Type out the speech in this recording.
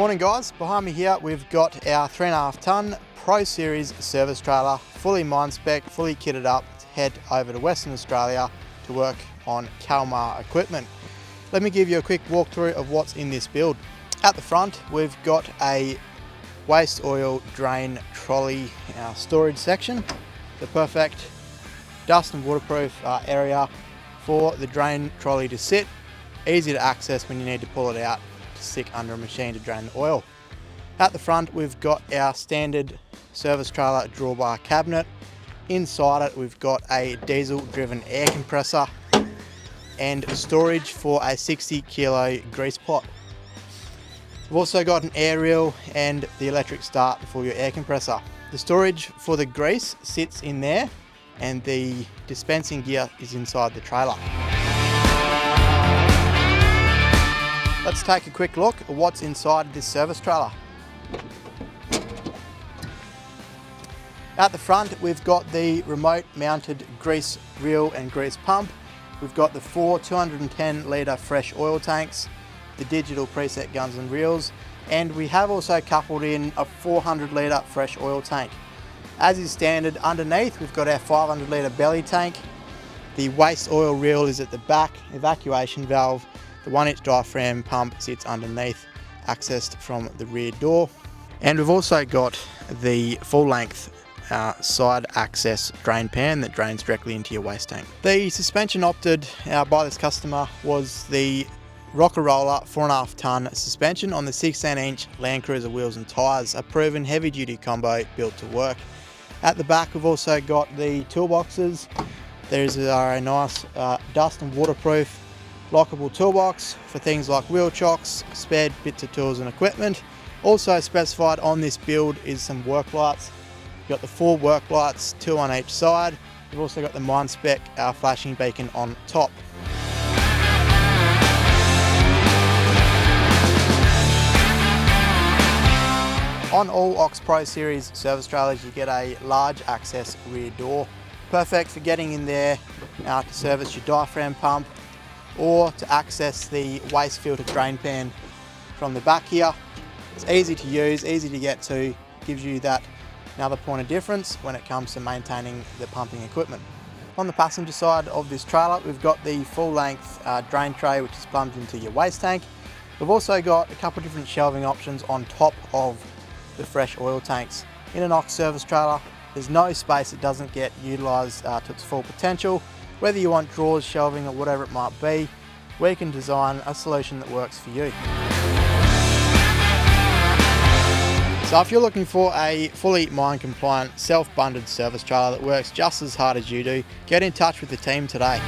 Morning guys, behind me here we've got our 3.5 tonne Pro Series service trailer, fully Mine-spec, fully kitted up to head over to Western Australia to work on Kalmar equipment. Let me give you a quick walkthrough of what's in this build. At the front we've got a waste oil drain trolley storage section, the perfect dust and waterproof area for the drain trolley to sit, easy to access when you need to pull it out to stick under a machine to drain the oil. At the front we've got our standard service trailer drawbar cabinet. Inside it we've got a diesel driven air compressor and storage for a 60 kilo grease pot. We've also got an air reel and the electric start for your air compressor. The storage for the grease sits in there and the dispensing gear is inside the trailer. Let's take a quick look at what's inside this service trailer. At the front we've got the remote mounted grease reel and grease pump. We've got the 4 210 litre fresh oil tanks, the digital preset guns and reels, and we have also coupled in a 400 litre fresh oil tank. As is standard, underneath we've got our 500 litre belly tank. The waste oil reel is at the back, evacuation valve, the 1-inch diaphragm pump sits underneath, accessed from the rear door. And we've also got the full length side access drain pan that drains directly into your waste tank. The suspension opted by this customer was the Rocker Roller 4.5 tonne suspension on the 16-inch Land Cruiser wheels and tyres, a proven heavy duty combo built to work. At the back we've also got the toolboxes. There's a nice dust and waterproof lockable toolbox for things like wheel chocks, spared bits of tools and equipment. Also specified on this build is some work lights. You've got the 4 work lights, 2 on each side. You've also got the Mine-spec flashing beacon on top. On all Ox Pro Series service trailers you get a large access rear door, perfect for getting in there to service your diaphragm pump or to access the waste filter drain pan from the back here. It's easy to use, easy to get to, gives you that another point of difference when it comes to maintaining the pumping equipment. On the passenger side of this trailer we've got the full length drain tray which is plumbed into your waste tank. We've also got a couple of different shelving options on top of the fresh oil tanks. In an Ox service trailer there's no space that doesn't get utilised to its full potential. Whether you want drawers, shelving or whatever it might be, we can design a solution that works for you. So if you're looking for a fully mine compliant self-bunded service trailer that works just as hard as you do, get in touch with the team today.